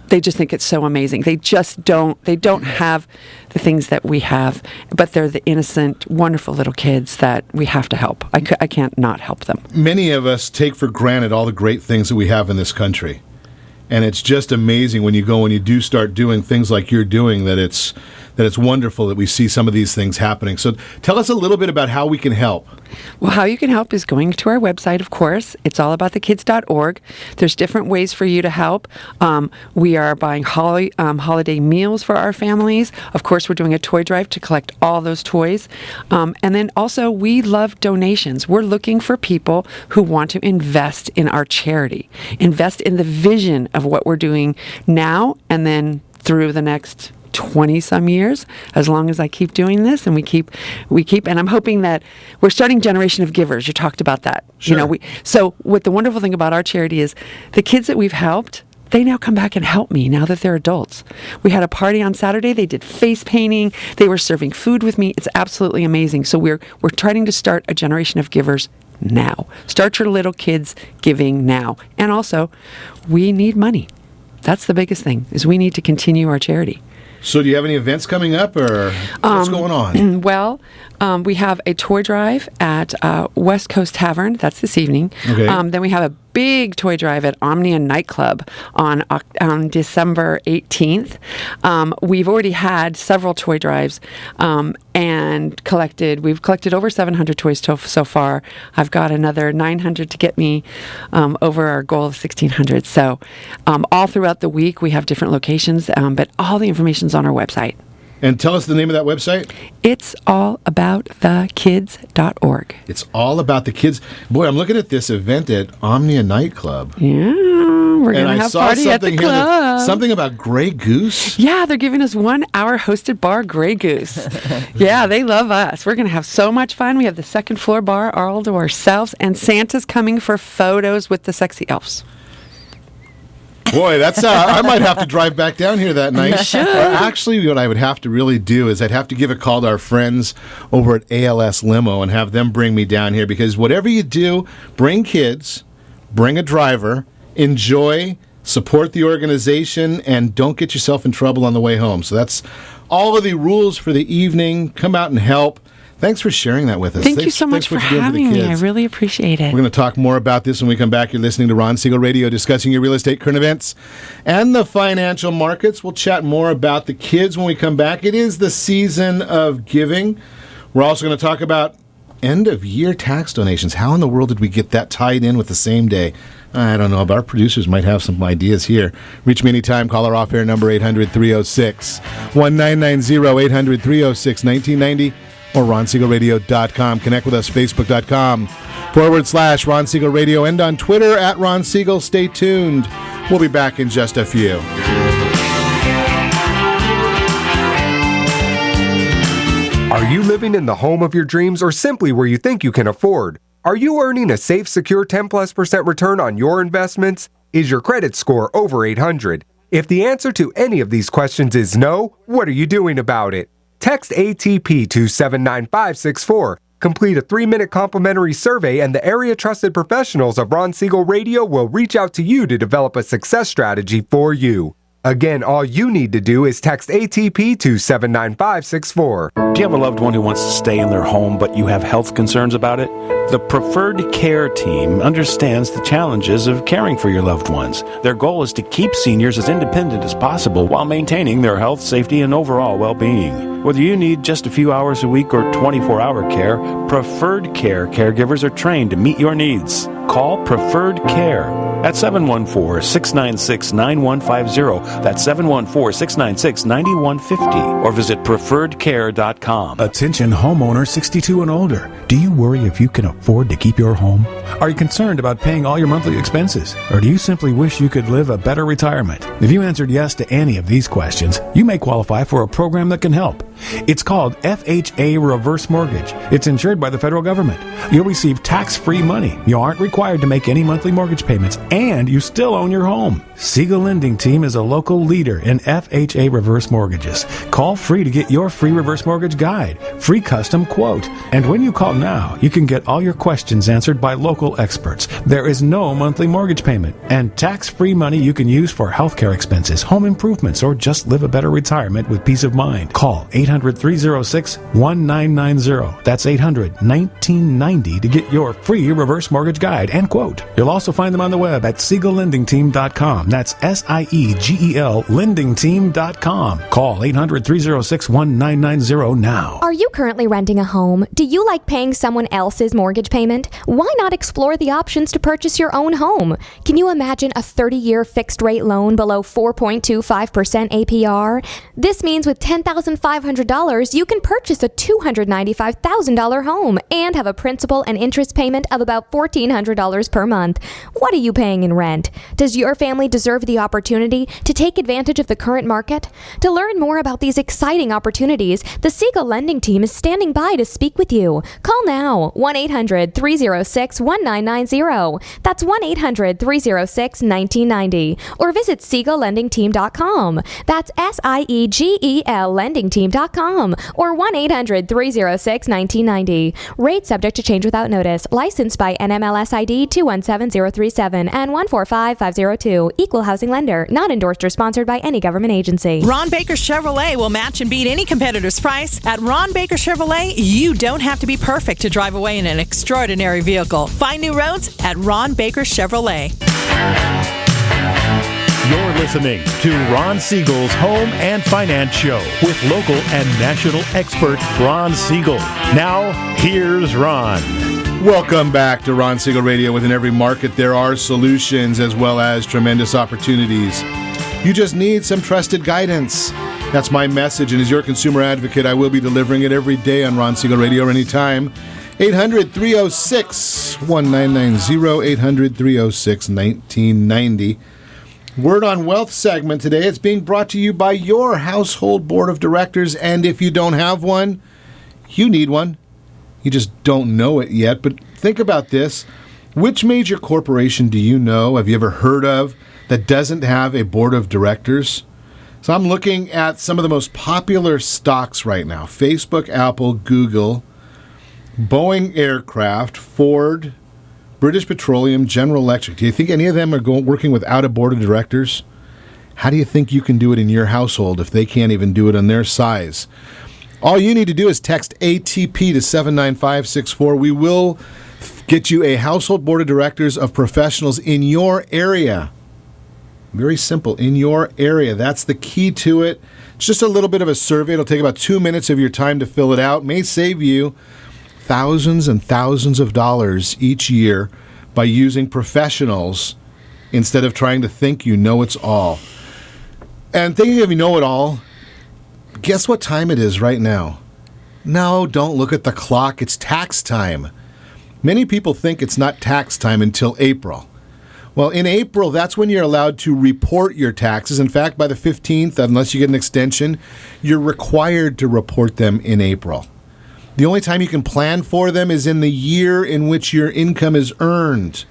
They just think it's so amazing. They don't have the things that we have, but they're the innocent, wonderful little kids that we have to help. I can't not help them. Many of us take for granted all the great things that we have in this country. And it's just amazing when you go and you do start doing things like you're doing that it's wonderful that we see some of these things happening. So tell us a little bit about how we can help. Well, how you can help is going to our website, of course. It's allaboutthekids.org. There's different ways for you to help. We are buying holiday meals for our families. Of course, we're doing a toy drive to collect all those toys. And then also, we love donations. We're looking for people who want to invest in our charity, invest in the vision of what we're doing now and then through the next 20 some years, as long as I keep doing this, and we keep, and I'm hoping that we're starting generation of givers. You talked about that. Sure. So what the wonderful thing about our charity is the kids that we've helped, they now come back and help me now that they're adults. We had a party on Saturday. They did face painting. They were serving food with me. It's absolutely amazing. So we're trying to start a generation of givers now. Start your little kids giving now. And also, we need money. That's the biggest thing, is we need to continue our charity. So do you have any events coming up, or what's going on? Well, we have a toy drive at West Coast Tavern. That's this evening. Okay. Then we have a big toy drive at Omnia Nightclub on December 18th. We've already had several toy drives and we've collected over 700 toys so far. I've got another 900 to get me over our goal of 1,600. So all throughout the week, we have different locations, but all the information's on our website. And tell us the name of that website. It's allaboutthekids.org. It's all about the kids. Boy, I'm looking at this event at Omnia Nightclub. Yeah, we're going to have a party at the club. Something about Grey Goose? Yeah, they're giving us 1 hour hosted bar, Grey Goose. Yeah, they love us. We're going to have so much fun. We have the second floor bar all to ourselves, and Santa's coming for photos with the sexy elves. Boy, that's I might have to drive back down here that night. You should. Actually, what I would have to really do is I'd have to give a call to our friends over at ALS Limo and have them bring me down here, because whatever you do, bring kids, bring a driver, enjoy, support the organization, and don't get yourself in trouble on the way home. So that's all of the rules for the evening. Come out and help. Thanks for sharing that with us. Thank you so much for having me. I really appreciate it. We're going to talk more about this when we come back. You're listening to Ron Siegel Radio, discussing your real estate current events and the financial markets. We'll chat more about the kids when we come back. It is the season of giving. We're also going to talk about end-of-year tax donations. How in the world did we get that tied in with the same day? I don't know, but our producers might have some ideas here. Reach me anytime. Call our off-air number, 800-306-1990, 800-306-1990. or RonSiegelRadio.com. Connect with us, Facebook.com/Ron Siegel Radio, and on Twitter at Ron Siegel. Stay tuned. We'll be back in just a few. Are you living in the home of your dreams, or simply where you think you can afford? Are you earning a safe, secure 10+% return on your investments? Is your credit score over 800? If the answer to any of these questions is no, what are you doing about it? Text ATP to 79564. Complete a 3-minute complimentary survey, and the area-trusted professionals of Ron Siegel Radio will reach out to you to develop a success strategy for you. Again, all you need to do is text ATP to 79564. Do you have a loved one who wants to stay in their home but you have health concerns about it? The Preferred Care team understands the challenges of caring for your loved ones. Their goal is to keep seniors as independent as possible while maintaining their health, safety, and overall well-being. Whether you need just a few hours a week or 24-hour care, Preferred Care caregivers are trained to meet your needs. Call Preferred Care at 714-696-9150. That's 714-696-9150. Or visit preferredcare.com. Attention homeowner 62 and older. Do you worry if you can afford to keep your home? Are you concerned about paying all your monthly expenses? Or do you simply wish you could live a better retirement? If you answered yes to any of these questions, you may qualify for a program that can help. It's called FHA Reverse Mortgage. It's insured by the federal government. You'll receive tax-free money. You aren't required to make any monthly mortgage payments, and you still own your home. Siegel Lending Team is a local leader in FHA reverse mortgages. Call free to get your free reverse mortgage guide, free custom quote. And when you call now, you can get all your questions answered by local experts. There is no monthly mortgage payment, and tax-free money you can use for healthcare expenses, home improvements, or just live a better retirement with peace of mind. Call 800-306-1990. That's 800-1990 to get your free reverse mortgage guide and quote. You'll also find them on the web at SiegelLendingTeam.com. That's SIEGEL LendingTeam.com. Call 800-306-1990 now. Are you currently renting a home? Do you like paying someone else's mortgage payment? Why not explore the options to purchase your own home? Can you imagine a 30-year fixed-rate loan below 4.25% APR? This means with $10,500, you can purchase a $295,000 home and have a principal and interest payment of about $1,400 per month. What are you paying in rent? Does your family deserve the opportunity to take advantage of the current market? To learn more about these exciting opportunities, the Siegel Lending Team is standing by to speak with you. Call now, 1-800-306-1990. That's 1-800-306-1990. Or visit SiegelLendingTeam.com. That's SIEGEL LendingTeam.com. ronseagle.com or 1-800-306-1990. Rate subject to change without notice. Licensed by NMLS ID 217037 and 145502. Equal housing lender. Not endorsed or sponsored by any government agency. Ron Baker Chevrolet will match and beat any competitor's price. At Ron Baker Chevrolet, you don't have to be perfect to drive away in an extraordinary vehicle. Find new roads at Ron Baker Chevrolet. You're listening to Ron Siegel's Home and Finance Show with local and national expert Ron Siegel. Now, here's Ron. Welcome back to Ron Siegel Radio. Within every market, there are solutions as well as tremendous opportunities. You just need some trusted guidance. That's my message, and as your consumer advocate, I will be delivering it every day on Ron Siegel Radio anytime. 800-306-1990, 800-306-1990. Word on Wealth segment today. It's being brought to you by your household board of directors, and if you don't have one, you need one. You just don't know it yet, but think about this. Which major corporation do you know, have you ever heard of, that doesn't have a board of directors? So I'm looking at some of the most popular stocks right now. Facebook, Apple, Google, Boeing Aircraft, Ford, British Petroleum, General Electric. Do you think any of them are working without a board of directors? How do you think you can do it in your household if they can't even do it on their size? All you need to do is text ATP to 79564. We will get you a household board of directors of professionals in your area. Very simple, in your area. That's the key to it. It's just a little bit of a survey. It'll take about 2 minutes of your time to fill it out. It may save you thousands and thousands of dollars each year by using professionals instead of trying to think you know it's all. And thinking of you know it all, guess what time it is right now? No, don't look at the clock. It's tax time. Many people think it's not tax time until April. Well, in April, that's when you're allowed to report your taxes. In fact, by the 15th, unless you get an extension, you're required to report them in April. The only time you can plan for them is in the year in which your income is earned.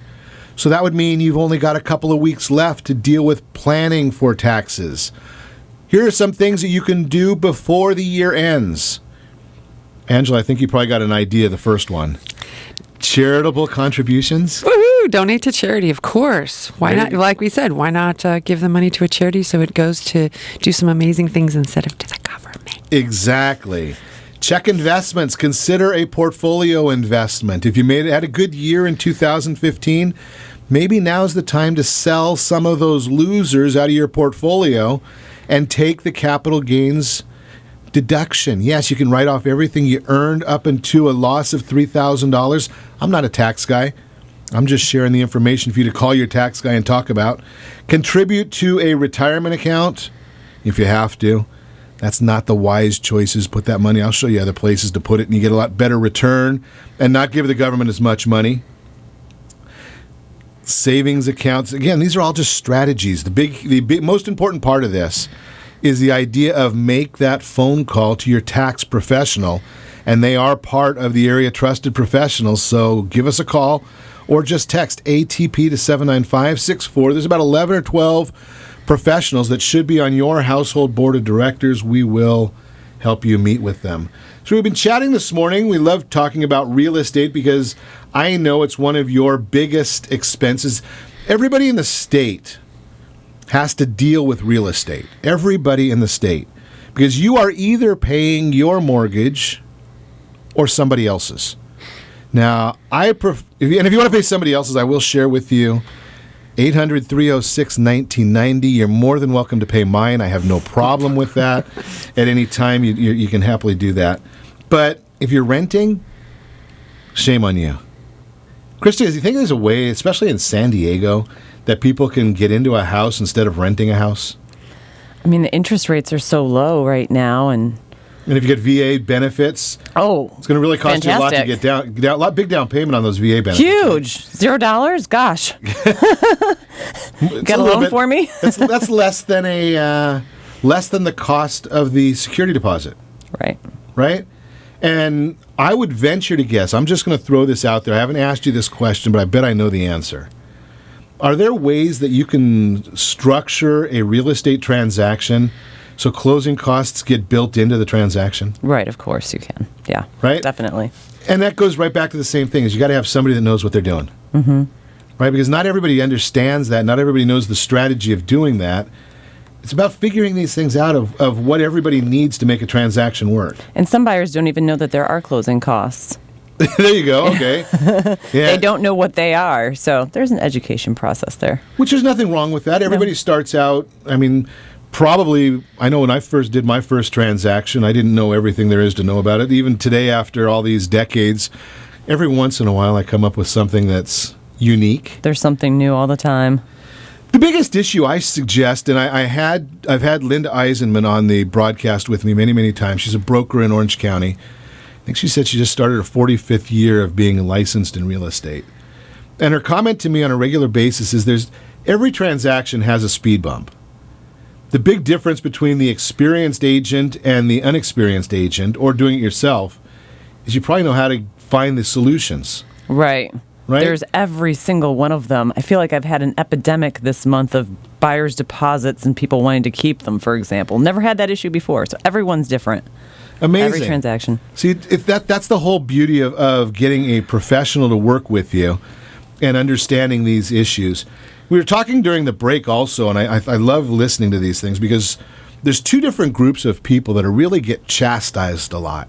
So that would mean you've only got a couple of weeks left to deal with planning for taxes. Here are some things that you can do before the year ends. Angela, I think you probably got an idea, the first one. Charitable contributions. Woohoo! Donate to charity, of course. Why not? Like we said, why not give the money to a charity so it goes to do some amazing things instead of to the government? Exactly. Check investments. Consider a portfolio investment. If you had a good year in 2015, maybe now's the time to sell some of those losers out of your portfolio and take the capital gains deduction. Yes, you can write off everything you earned up into a loss of $3,000. I'm not a tax guy. I'm just sharing the information for you to call your tax guy and talk about. Contribute to a retirement account if you have to. That's not the wise choices. Put that money. I'll show you other places to put it, and you get a lot better return and not give the government as much money. Savings accounts. Again, these are all just strategies. The most important part of this is the idea of make that phone call to your tax professional, and they are part of the area trusted professionals. So give us a call or just text ATP to 79564. There's about 11 or 12 professionals that should be on your household board of directors. We will help you meet with them. So we've been chatting this morning. We love talking about real estate because I know it's one of your biggest expenses. Everybody in the state has to deal with real estate. Everybody in the state. Because you are either paying your mortgage or somebody else's. Now, and if you want to pay somebody else's, I will share with you 800-306-1990. You're more than welcome to pay mine. I have no problem with that. At any time, you can happily do that. But if you're renting, shame on you. Krista, do you think there's a way, especially in San Diego, that people can get into a house instead of renting a house? I mean, the interest rates are so low right now, and if you get VA benefits, it's going to really cost you a lot to get down. Big down payment on those VA benefits. Huge. $0? Gosh. Got a loan for me? that's less than the cost of the security deposit. Right? And I would venture to guess, I'm just going to throw this out there. I haven't asked you this question, but I bet I know the answer. Are there ways that you can structure a real estate transaction So closing costs get built into the transaction? Right, of course you can. Yeah. Right? Definitely. And that goes right back to the same thing, is you got to have somebody that knows what they're doing. Mm-hmm. Right? Because not everybody understands that. Not everybody knows the strategy of doing that. It's about figuring these things out of what everybody needs to make a transaction work. And some buyers don't even know that there are closing costs. There you go. Okay. Yeah. They don't know what they are. So there's an education process there. Which there's nothing wrong with that. Everybody starts out, I mean, probably, I know when I first did my first transaction, I didn't know everything there is to know about it. Even today, after all these decades, every once in a while I come up with something that's unique. There's something new all the time. The biggest issue I suggest, and I've had Linda Eisenman on the broadcast with me many, many times. She's a broker in Orange County. I think she said she just started her 45th year of being licensed in real estate. And her comment to me on a regular basis is every transaction has a speed bump. The big difference between the experienced agent and the unexperienced agent, or doing it yourself, is you probably know how to find the solutions. Right. Right? There's every single one of them. I feel like I've had an epidemic this month of buyers' deposits and people wanting to keep them, for example. Never had that issue before, so everyone's different. Amazing. Every transaction. See, that's the whole beauty of getting a professional to work with you and understanding these issues. We were talking during the break also, and I love listening to these things because there's two different groups of people that really get chastised a lot.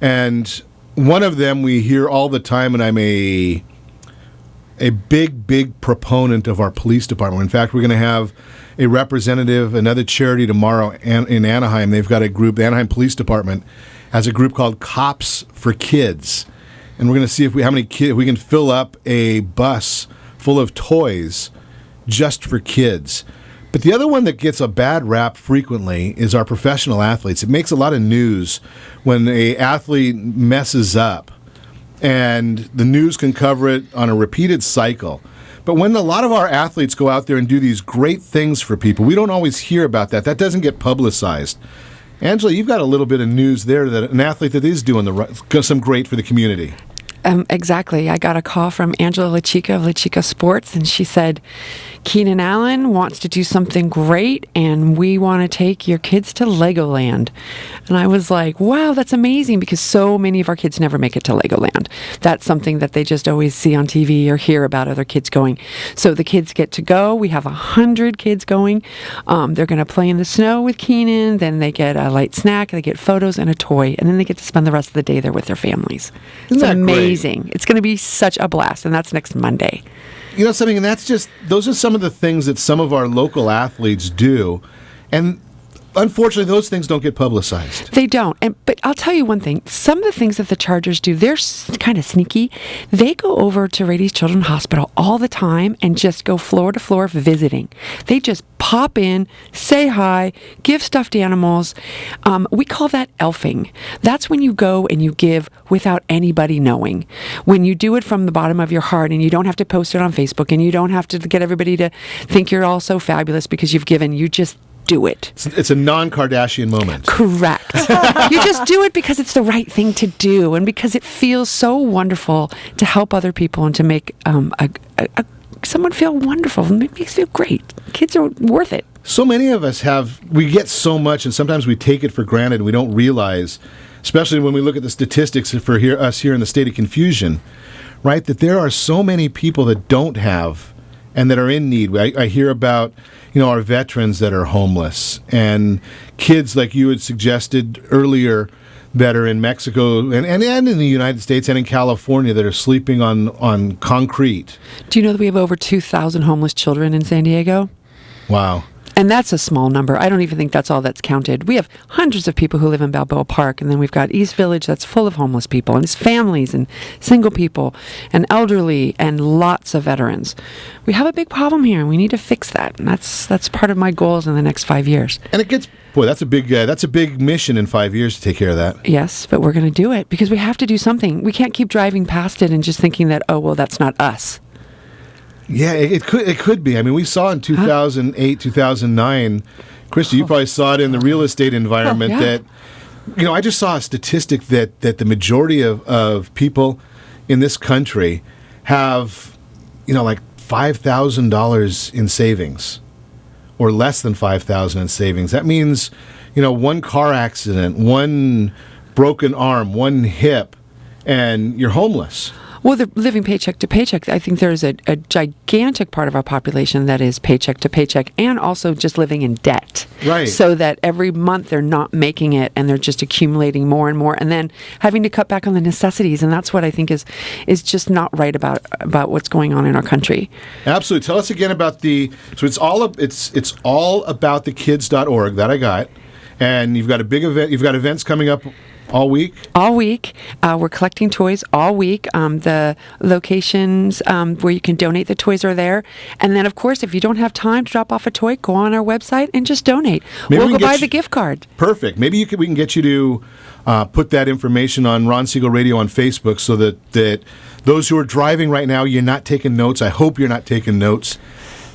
And one of them we hear all the time, and I'm a big proponent of our police department. In fact, we're going to have a representative, another charity tomorrow in Anaheim. They've got a group, the Anaheim Police Department has a group called Cops for Kids. And we're going to see if we can fill up a bus full of toys just for kids. But the other one that gets a bad rap frequently is our professional athletes. It makes a lot of news when an athlete messes up, and the news can cover it on a repeated cycle. But when a lot of our athletes go out there and do these great things for people, we don't always hear about that. That doesn't get publicized. Angela, you've got a little bit of news there that an athlete that is doing some great for the community. Exactly. I got a call from Angela LaChica of LaChica Sports, and she said, Keenan Allen wants to do something great, and we want to take your kids to Legoland. And I was like, wow, that's amazing, because so many of our kids never make it to Legoland. That's something that they just always see on TV or hear about other kids going. So the kids get to go. We have 100 kids going. They're going to play in the snow with Keenan. Then they get a light snack. They get photos and a toy. And then they get to spend the rest of the day there with their families. It's amazing. It's going to be such a blast, and that's next Monday. You know something, and those are some of the things that some of our local athletes do, and unfortunately those things don't get publicized. They don't. But I'll tell you one thing. Some of the things that the Chargers do, they're kind of sneaky. They go over to Rady's Children's Hospital all the time and just go floor to floor visiting. They just pop in, say hi, give stuffed animals. We call that elfing. That's when you go and you give without anybody knowing. When you do it from the bottom of your heart, and you don't have to post it on Facebook, and you don't have to get everybody to think you're all so fabulous because you've given. You just do it. It's a non-Kardashian moment. Correct. You just do it because it's the right thing to do, and because it feels so wonderful to help other people and to make someone feel wonderful. It makes you feel great. Kids are worth it. So many of us we get so much, and sometimes we take it for granted. We don't realize, especially when we look at the statistics for us here in the state of confusion, right, that there are so many people that don't have and that are in need. I hear about, our veterans that are homeless, and kids like you had suggested earlier that are in Mexico and in the United States and in California that are sleeping on concrete. Do you know that we have over 2,000 homeless children in San Diego? Wow. And that's a small number. I don't even think that's all that's counted. We have hundreds of people who live in Balboa Park, and then we've got East Village that's full of homeless people, and it's families and single people and elderly and lots of veterans. We have a big problem here, and we need to fix that. And that's part of my goals in the next 5 years. And it gets, that's a big mission in 5 years to take care of that. Yes, but we're going to do it because we have to do something. We can't keep driving past it and just thinking that, oh, well, that's not us. Yeah, it could be. I mean, we saw in 2008, 2009, Krista, you probably saw it in the real estate environment that, I just saw a statistic that the majority of people in this country have, like $5,000 in savings. or less than $5,000 in savings. That means, one car accident, one broken arm, one hip, and you're homeless. Well, the living paycheck to paycheck, I think there's a gigantic part of our population that is paycheck to paycheck and also just living in debt. Right. So that every month they're not making it and they're just accumulating more and more and then having to cut back on the necessities. And that's what I think is just not right about what's going on in our country. Absolutely. Tell us again about so it's all about thekids.org that I got. And you've got a big event. You've got events coming up all week? All week. We're collecting toys all week. The locations where you can donate the toys are there. And then, of course, if you don't have time to drop off a toy, go on our website and just donate. We'll go buy the gift card. Perfect. Maybe we can get you to put that information on Ron Siegel Radio on Facebook so that those who are driving right now, you're not taking notes. I hope you're not taking notes.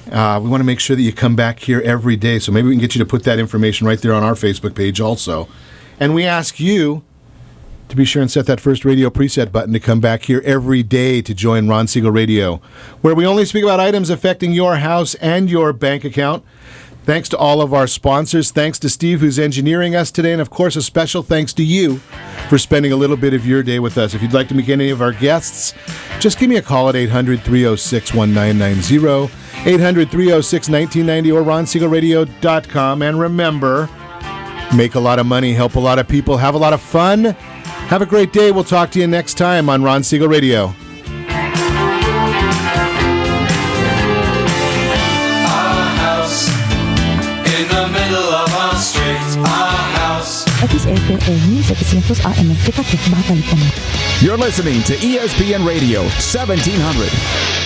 We want to make sure that you come back here every day. So maybe we can get you to put that information right there on our Facebook page also. And we ask you to be sure and set that first radio preset button to come back here every day to join Ron Siegel Radio, where we only speak about items affecting your house and your bank account. Thanks to all of our sponsors. Thanks to Steve, who's engineering us today. And, of course, a special thanks to you for spending a little bit of your day with us. If you'd like to meet any of our guests, just give me a call at 800-306-1990, 800-306-1990, or ronsiegelradio.com. And remember, make a lot of money, help a lot of people, have a lot of fun. Have a great day. We'll talk to you next time on Ron Siegel Radio. XFM 700 AM, Kita Bahkan. You're listening to ESPN Radio 1700.